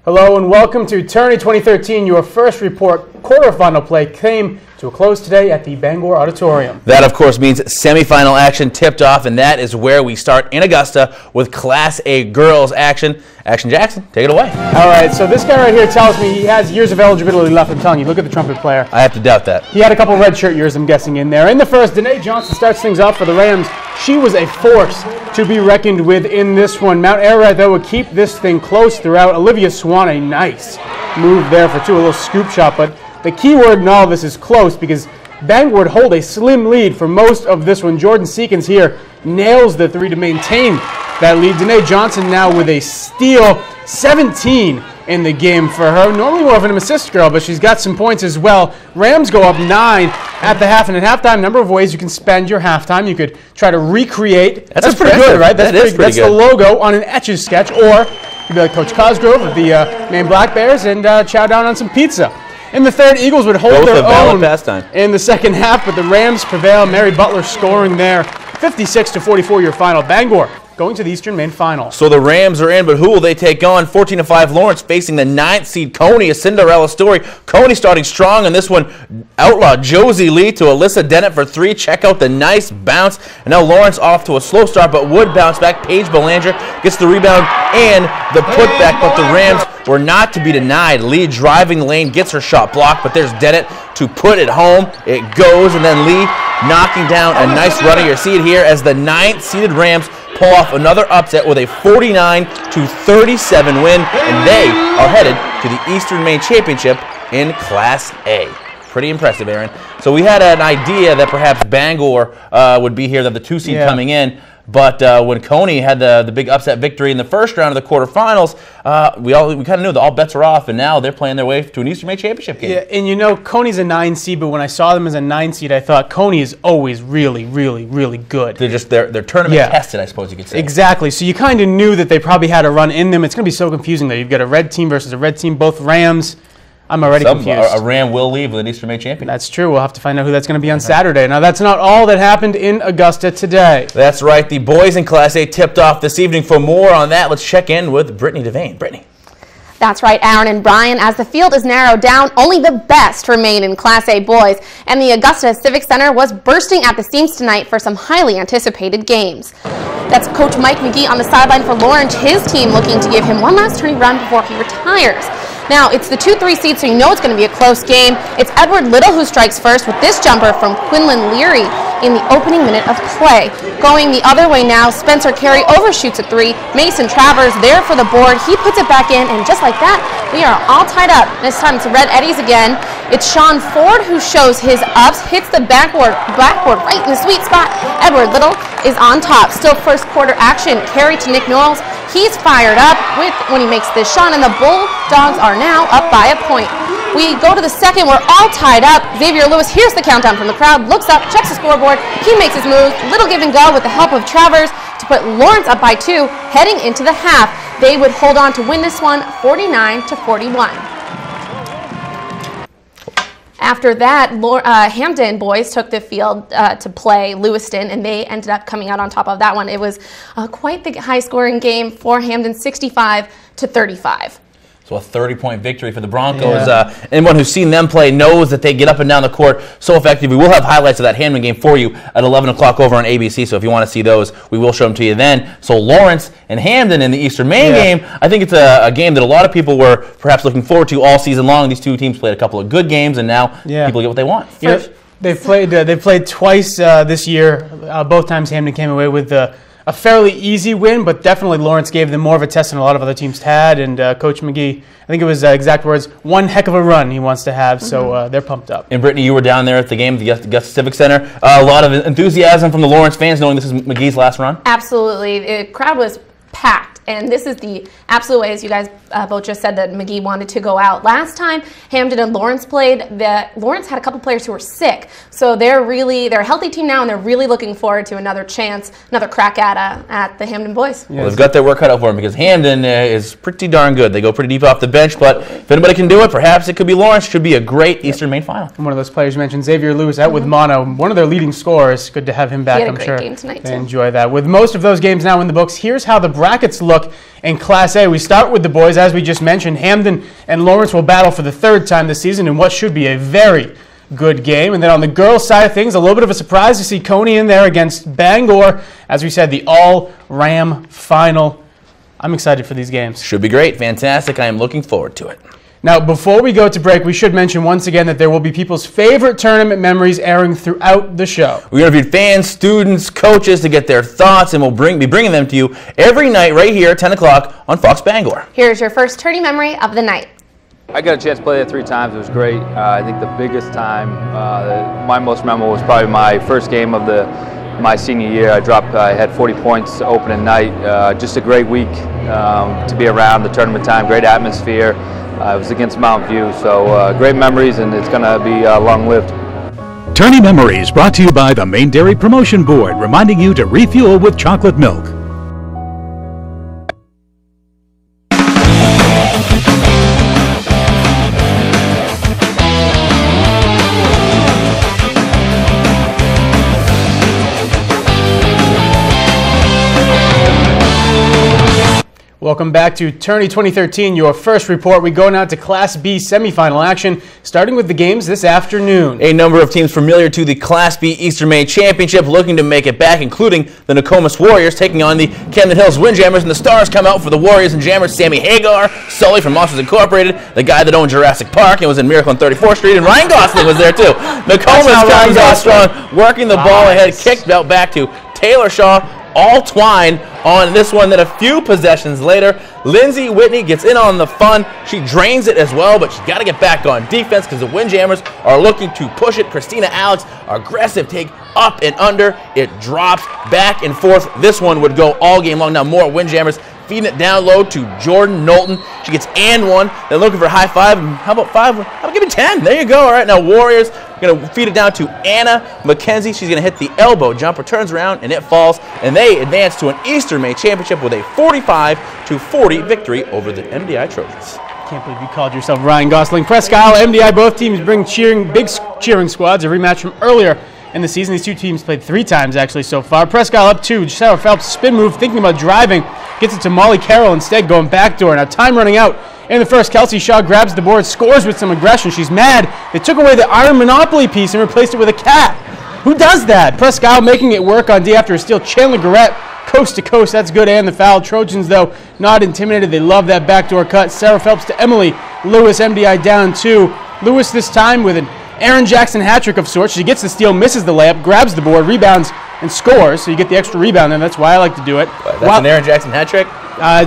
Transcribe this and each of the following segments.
Hello and welcome to Tourney 2013. Your first report quarterfinal play came to a close today at the Bangor Auditorium. That, of course, means semifinal action tipped off, and that is where we start in Augusta with Class A girls action. Action Jackson, take it away. All right, so this guy right here tells me he has years of eligibility left. I'm telling you, look at the trumpet player. I have to doubt that. He had a couple red shirt years, I'm guessing, in there. In the first, Danae Johnson starts things off for the Rams. She was a force to be reckoned with in this one. Mount Ararat, though, would keep this thing close throughout. Olivia Swan, a nice move there for two, a little scoop shot, but the key word in all of this is close because Bangor would hold a slim lead for most of this one. Jordan Seekins here nails the three to maintain that lead. Danae Johnson now with a steal, 17 in the game for her. Normally more of an assist girl, but she's got some points as well. Rams go up 9 at the half, and at halftime, number of ways you can spend your halftime. You could try to recreate. That's pretty good, right? That's pretty good. That's the logo on an Etch-a-Sketch, or you could be like Coach Cosgrove of the Maine Black Bears and chow down on some pizza. In the third, Eagles would hold their own in the second half, but the Rams prevail. Mary Butler scoring there, 56-44 your final. Bangor going to the Eastern Maine Final. So the Rams are in, but who will they take on? 14-5 Lawrence facing the 9th seed Coney, a Cinderella story. Coney starting strong in this one. Outlaw Josie Lee to Alyssa Dennett for 3. Check out the nice bounce. And now Lawrence off to a slow start, but would bounce back. Paige Belanger gets the rebound and the putback, but the Rams were not to be denied. Lee driving the lane, gets her shot blocked, but there's Dennett to put it home. It goes, and then Lee knocking down a nice runner. You see it here as the 9th seeded Rams pull off another upset with a 49-37 win, and they are headed to the Eastern Maine Championship in Class A. Pretty impressive, Aaron. So we had an idea that perhaps Bangor would be here, that the 2 seed coming in. But when Coney had the big upset victory in the first round of the quarterfinals, we kind of knew that all bets are off, and now they're playing their way to an Eastern Maine Championship game. Yeah, and you know, Coney's a 9 seed, but when I saw them as a 9 seed, I thought Coney is always really, really, really good. They're tournament tested, I suppose you could say. Exactly. So you kind of knew that they probably had a run in them. It's going to be so confusing though. You've got a red team versus a red team, both Rams. I'm already confused. A Ram will leave with an Eastern Maine champion. That's true. We'll have to find out who that's going to be on Saturday. Now, that's not all that happened in Augusta today. That's right. The boys in Class A tipped off this evening. For more on that, let's check in with Brittany Devane. Brittany. That's right, Aaron and Brian. As the field is narrowed down, only the best remain in Class A boys, and the Augusta Civic Center was bursting at the seams tonight for some highly anticipated games. That's Coach Mike McGee on the sideline for Lawrence, his team looking to give him one last tourney run before he retires. Now, it's the 2-3 seed, so you know it's going to be a close game. It's Edward Little who strikes first with this jumper from Quinlan Leary in the opening minute of play. Going the other way now, Spencer Carey overshoots a 3. Mason Travers there for the board. He puts it back in, and just like that, we are all tied up. This time it's Red Eddies again. It's Sean Ford who shows his ups, hits the backboard right in the sweet spot. Edward Little is on top. Still first quarter action. Carey to Nick Knowles. He's fired up when he makes this shot, and the Bulldogs are now up by a point. We go to the second. We're all tied up. Xavier Lewis hears the countdown from the crowd, looks up, checks the scoreboard. He makes his move. Little give and go with the help of Travers to put Lawrence up by 2, heading into the half. They would hold on to win this one 49-41. After that, Hampden boys took the field to play Lewiston, and they ended up coming out on top of that one. It was quite the high-scoring game for Hampden, 65-35. So a 30-point victory for the Broncos. Anyone who's seen them play knows that they get up and down the court so effectively. We will have highlights of that Hampden game for you at 11 o'clock over on ABC, so if you want to see those, we will show them to you then. So Lawrence and Hampden in the Eastern Maine game, I think it's a game that a lot of people were perhaps looking forward to all season long. These two teams played a couple of good games, and now people get what they want. They've played twice this year. Both times Hampden came away with a fairly easy win, but definitely Lawrence gave them more of a test than a lot of other teams had. And Coach McGee, I think it was exact words, one heck of a run he wants to have. So they're pumped up. And Brittany, you were down there at the game at the Augusta Civic Center. A lot of enthusiasm from the Lawrence fans, knowing this is McGee's last run. Absolutely, the crowd was packed. And this is the absolute way, as you guys both just said, that McGee wanted to go out. Last time Hampden and Lawrence played, Lawrence had a couple players who were sick. So they're a healthy team now, and they're really looking forward to another chance, another crack at the Hampden boys. Well, they've got their work cut out for them because Hampden is pretty darn good. They go pretty deep off the bench, but if anybody can do it, perhaps it could be Lawrence. Should be a great Eastern Maine final. And one of those players you mentioned, Xavier Lewis, out with mono, one of their leading scorers. Good to have him back, he had I'm a great sure. Game tonight, they too. enjoy that. With most of those games now in the books, here's how the brackets look look in Class A. We start with the boys, as we just mentioned. Hamden and Lawrence will battle for the third time this season in what should be a very good game. And then on the girls' side of things, a little bit of a surprise to see Coney in there against Bangor. As we said, the all-Ram final. I'm excited for these games. Should be great. Fantastic. I am looking forward to it. Now, before we go to break, we should mention once again that there will be people's favorite tournament memories airing throughout the show. We interviewed fans, students, coaches to get their thoughts, and we'll be bringing them to you every night right here at 10 o'clock on Fox Bangor. Here's your first tourney memory of the night. I got a chance to play there 3 times. It was great. I think the biggest time, my most memorable, was probably my first game of my senior year. I had 40 points opening night. Just a great week to be around the tournament time. Great atmosphere. It was against Mountain View, so great memories, and it's going to be long-lived. Tourney Memories brought to you by the Maine Dairy Promotion Board, reminding you to refuel with chocolate milk. Welcome back to Tourney 2013, your first report. We go now to Class B semifinal action, starting with the games this afternoon. A number of teams familiar to the Class B Eastern Maine Championship looking to make it back, including the Nokomis Warriors taking on the Camden Hills Windjammers, and the stars come out for the Warriors and Jammers. Sammy Hagar, Sully from Monsters Incorporated, the guy that owned Jurassic Park and was in Miracle on 34th Street, and Ryan Gosling was there too. Nokomis comes out strong, working the ball ahead, kicked out back to Taylor Shaw. All Twine on this one. Then a few possessions later, Lindsay Whitney gets in on the fun. She drains it as well, but she's got to get back on defense because the Windjammers are looking to push it. Christina Alex, aggressive take up and under. It drops back and forth. This one would go all game long. Now more Windjammers feeding it down low to Jordan Knowlton. She gets and one. They're looking for a high five. How about 5? How about giving 10? There you go. All right, now Warriors going to feed it down to Anna McKenzie. She's going to hit the elbow jumper, turns around, and it falls. And they advance to an Eastern Maine Championship with a 45-40 victory over the MDI Trojans. Can't believe you called yourself Ryan Gosling. Presque Isle, MDI, both teams bring big cheering squads. A rematch from earlier in the season. These two teams played 3 times actually so far. Presque Isle up 2. Sarah Phelps spin move, thinking about driving. Gets it to Molly Carroll instead, going backdoor. Now time running out in the first. Kelsey Shaw grabs the board, scores with some aggression. She's mad. They took away the Iron Monopoly piece and replaced it with a cat. Who does that? Presque Isle making it work on D after a steal. Chandler Garrett, coast to coast. That's good, and the foul. Trojans, though, not intimidated. They love that backdoor cut. Sarah Phelps to Emily Lewis, MDI down 2. Lewis this time with an Aaron Jackson hat trick of sorts. She gets the steal, misses the layup, grabs the board, rebounds, and scores. So you get the extra rebound, and that's why I like to do it. That's an Aaron Jackson hat trick?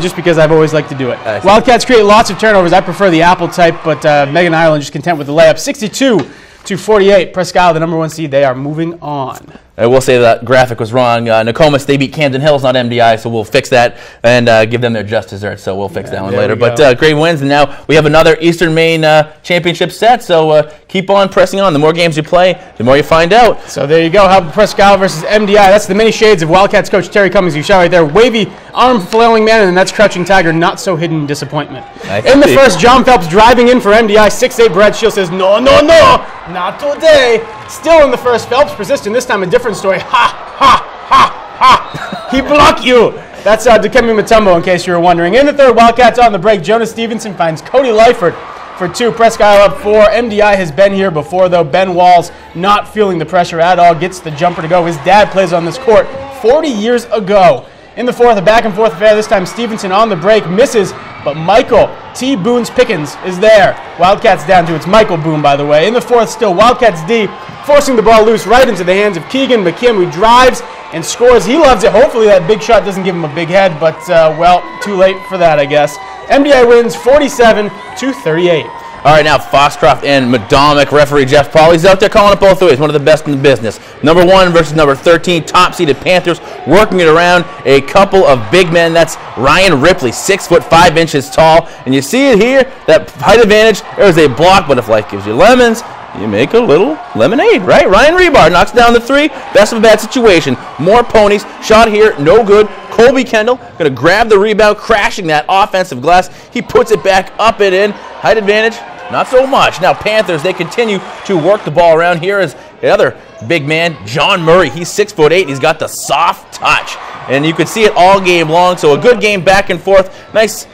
Just because I've always liked to do it. Wildcats create lots of turnovers. I prefer the apple type, but Megan Ireland just content with the layup. 62-48. Presque Isle, the number 1 seed. They are moving on. I will say that graphic was wrong. Nokomis, they beat Camden Hills, not MDI, so we'll fix that and give them their just desserts. So we'll fix that one later. But great wins, and now we have another Eastern Maine championship set. So keep on pressing on. The more games you play, the more you find out. So there you go. How about Presque Isle versus MDI? That's the many shades of Wildcats coach Terry Cummings. You saw right there, wavy arm flailing man, and that's Crouching Tiger. Not so hidden disappointment. In the first, John Phelps driving in for MDI. 6'8" Brad Shield says, no, no, no, not today. Still in the first, Phelps persistent. This time a different story. Ha, ha, ha, ha. He blocked you. That's Dikembe Mutombo, in case you were wondering. In the third, Wildcats on the break. Jonas Stevenson finds Cody Lyford for 2. Presque Isle up 4. MDI has been here before, though. Ben Walls not feeling the pressure at all. Gets the jumper to go. His dad plays on this court 40 years ago. In the fourth, a back-and-forth affair. This time Stevenson on the break, misses, but Michael T. Boone's Pickens is there. Wildcats down 2. It's Michael Boone, by the way. In the fourth, still Wildcats D, forcing the ball loose right into the hands of Keegan McKim, who drives and scores. He loves it. Hopefully that big shot doesn't give him a big head, but, well, too late for that, I guess. MDI wins 47-38. All right, now Foxcroft and Madomic. Referee Jeff Pauley's out there calling it both ways. One of the best in the business. Number 1 versus number 13, top-seeded Panthers, working it around a couple of big men. That's Ryan Ripley, 6 foot 5 inches tall. And you see it here, that height advantage. There's a block, but if life gives you lemons, you make a little lemonade, right? Ryan Rebar knocks down the 3. Best of a bad situation. More ponies. Shot here, no good. Colby Kendall going to grab the rebound, crashing that offensive glass. He puts it back up and in. Height advantage, not so much. Now Panthers, they continue to work the ball around. Here is the other big man, John Murray. He's 6'8". He's got the soft touch. and you could see it all game long. So a good game back and forth. Nice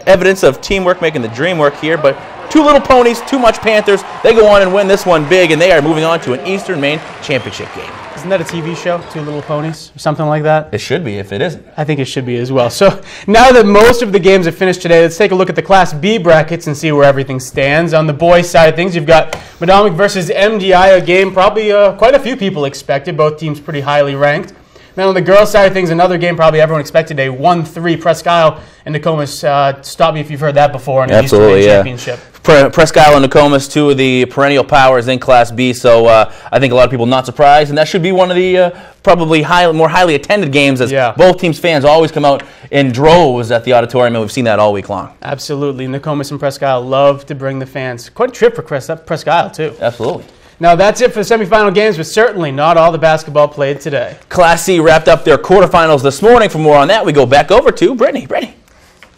evidence of teamwork making the dream work here, but Two Little Ponies, Too Much Panthers. They go on and win this one big, and they are moving on to an Eastern Maine championship game. Isn't that a TV show, Two Little Ponies, or something like that? It should be if it isn't. I think it should be as well. So now that most of the games have finished today, let's take a look at the Class B brackets and see where everything stands. On the boys' side of things, you've got Madomic versus MDI, a game probably quite a few people expected, both teams pretty highly ranked. Then on the girls' side of things, another game probably everyone expected, a 1-3 Presque Isle and Nokomis. Stop me if you've heard that before in an Eastern Maine championship. Presque Isle and Nokomis, two of the perennial powers in Class B, so I think a lot of people not surprised, and that should be one of the probably more highly attended games, as both teams' fans always come out in droves at the auditorium, and we've seen that all week long. Absolutely. Nokomis and Presque Isle love to bring the fans. Quite a trip for Presque Isle, too. Absolutely. Now, that's it for the semifinal games, but certainly not all the basketball played today. Class C wrapped up their quarterfinals this morning. For more on that, we go back over to Brittany. Brittany.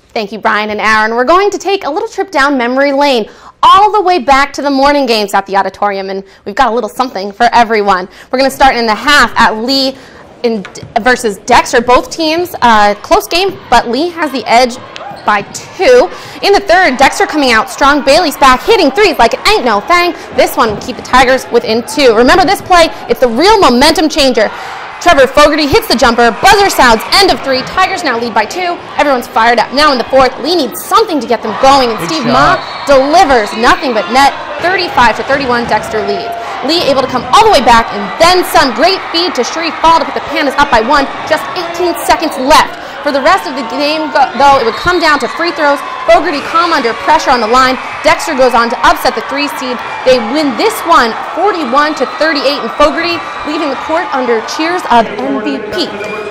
Thank you, Brian and Aaron. We're going to take a little trip down memory lane, all the way back to the morning games at the auditorium, and we've got a little something for everyone. We're going to start in the half at Lee versus Dexter. Both teams, close game, but Lee has the edge by 2. In the third, Dexter coming out strong. Bailey's back, hitting threes like it ain't no thing. This one will keep the Tigers within 2. Remember this play, it's the real momentum changer. Trevor Fogarty hits the jumper, buzzer sounds, end of 3. Tigers now lead by 2. Everyone's fired up. Now in the fourth, Lee needs something to get them going, and Steve Ma delivers nothing but net. 35-31, Dexter leads. Lee able to come all the way back, and then some. Great feed to Sharif Fall to put the Pandas up by 1. Just 18 seconds left. For the rest of the game, though, it would come down to free throws. Fogarty calm under pressure on the line. Dexter goes on to upset the 3 seed. They win this one 41-38, and Fogarty leaving the court under cheers of MVP.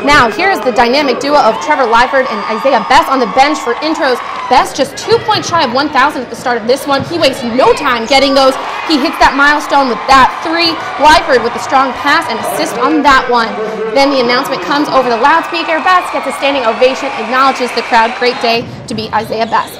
Now, here's the dynamic duo of Trevor Lyford and Isaiah Best on the bench for intros. Best just 2 points shy of 1,000 at the start of this one. He wastes no time getting those. He hits that milestone with that 3. Lyford with a strong pass and assist on that one. Then the announcement comes over the loudspeaker. Best gets a standing ovation, acknowledges the crowd. Great day to be Isaiah Best.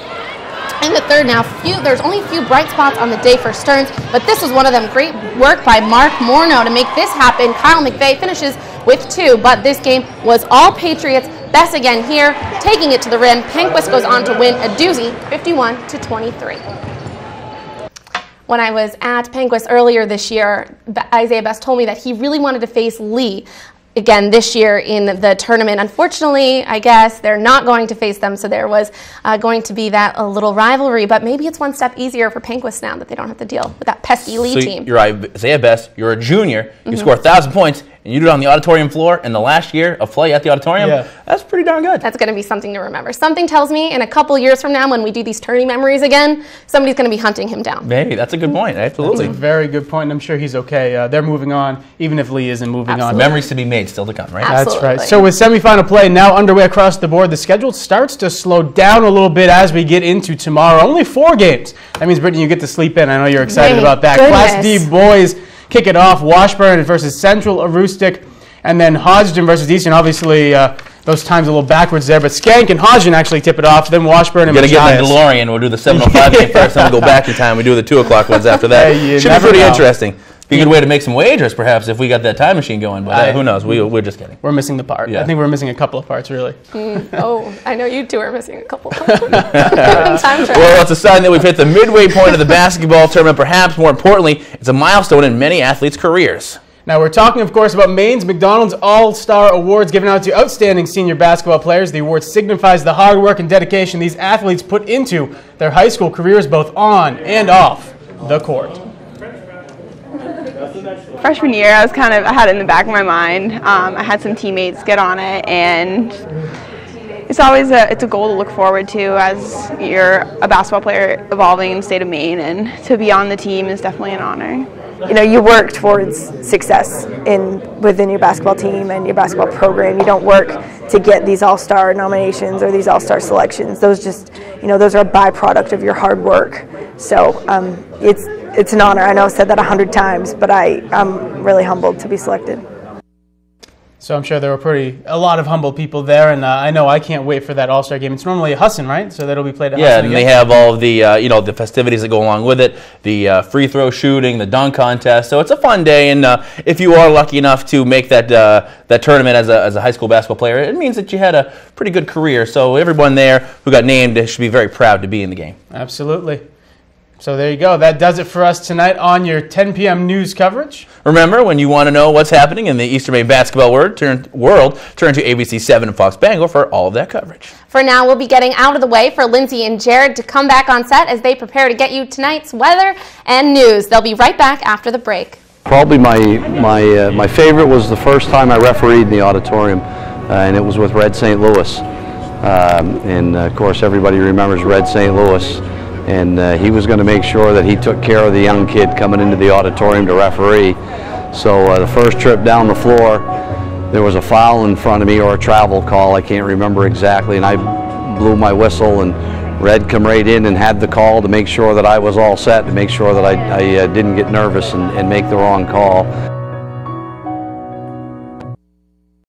In the third now, there's only a few bright spots on the day for Stearns, but this was one of them. Great work by Mark Morneau to make this happen. Kyle McVeigh finishes with 2, but this game was all Patriots. Best again here, taking it to the rim. Penquist goes on to win a doozy, 51-23. When I was at Penquist earlier this year, Isaiah Best told me that he really wanted to face Lee again this year in the tournament. Unfortunately, I guess they're not going to face them, so there was going to be that a little rivalry, but maybe it's one step easier for Penquist now that they don't have to deal with that pesky Lee team. You're right, Isaiah Best, you're a junior, you score 1,000 points, and you do it on the auditorium floor in the last year of play at the auditorium. That's pretty darn good. That's going to be something to remember. Something tells me in a couple years from now when we do these tourney memories again, somebody's going to be hunting him down. Maybe. That's a good point. Absolutely. That's a very good point, and I'm sure he's okay. They're moving on, even if Lee isn't moving on. Memories to be made, still to come, right? Absolutely. That's right. So with semifinal play now underway across the board, the schedule starts to slow down a little bit as we get into tomorrow. Only 4 games. That means, Brittany, you get to sleep in. I know you're excited about that. Goodness. Class D boys kick it off. Washburn versus Central Aroostook, and then Hodgdon versus Eastern. Obviously, those times a little backwards there, but Skank and Hodgdon actually tip it off. Then Washburn and Machias. We're going to get in the DeLorean. We'll do the 7:05 game first, then we'll go back in time. We do the 2 o'clock ones after that. Should be pretty interesting. Be a good way to make some wagers, perhaps, if we got that time machine going. But who knows? We're just kidding. We're missing the part. I think we're missing a couple of parts, really. Oh, I know you two are missing a couple of parts. Well, it's a sign that we've hit the midway point of the basketball tournament. Perhaps, more importantly, it's a milestone in many athletes' careers. Now, we're talking, of course, about Maine's McDonald's All-Star Awards given out to outstanding senior basketball players. The award signifies the hard work and dedication these athletes put into their high school careers, both on and off the court. Freshman year, I had it in the back of my mind. I had some teammates get on it, and it's always a goal to look forward to as you're a basketball player evolving in the state of Maine, and to be on the team is definitely an honor. You know, you work towards success within your basketball team and your basketball program. You don't work to get these all-star nominations or these all-star selections. Those just, those are a byproduct of your hard work. So it's an honor. I know I've said that 100 times, but I'm really humbled to be selected. So I'm sure there were a lot of humble people there, and I know I can't wait for that All-Star game. It's normally at Husson, right? So that'll be played at Husson. Yeah, and they have all of the the festivities that go along with it, the free throw shooting, the dunk contest. So it's a fun day, and if you are lucky enough to make that tournament as a high school basketball player, it means that you had a pretty good career. So everyone there who got named should be very proud to be in the game. Absolutely. So there you go. That does it for us tonight on your 10 p.m. news coverage. Remember, when you want to know what's happening in the Eastern Maine basketball world, turn to ABC 7 and Fox Bangor for all of that coverage. For now, we'll be getting out of the way for Lindsay and Jared to come back on set as they prepare to get you tonight's weather and news. They'll be right back after the break. Probably my favorite was the first time I refereed in the auditorium, and it was with Red St. Louis. And of course, everybody remembers Red St. Louis. And he was going to make sure that he took care of the young kid coming into the auditorium to referee. So the first trip down the floor, there was a foul in front of me, or a travel call, I can't remember exactly, and I blew my whistle, and Red come right in and had the call to make sure that I was all set, to make sure that I didn't get nervous and make the wrong call.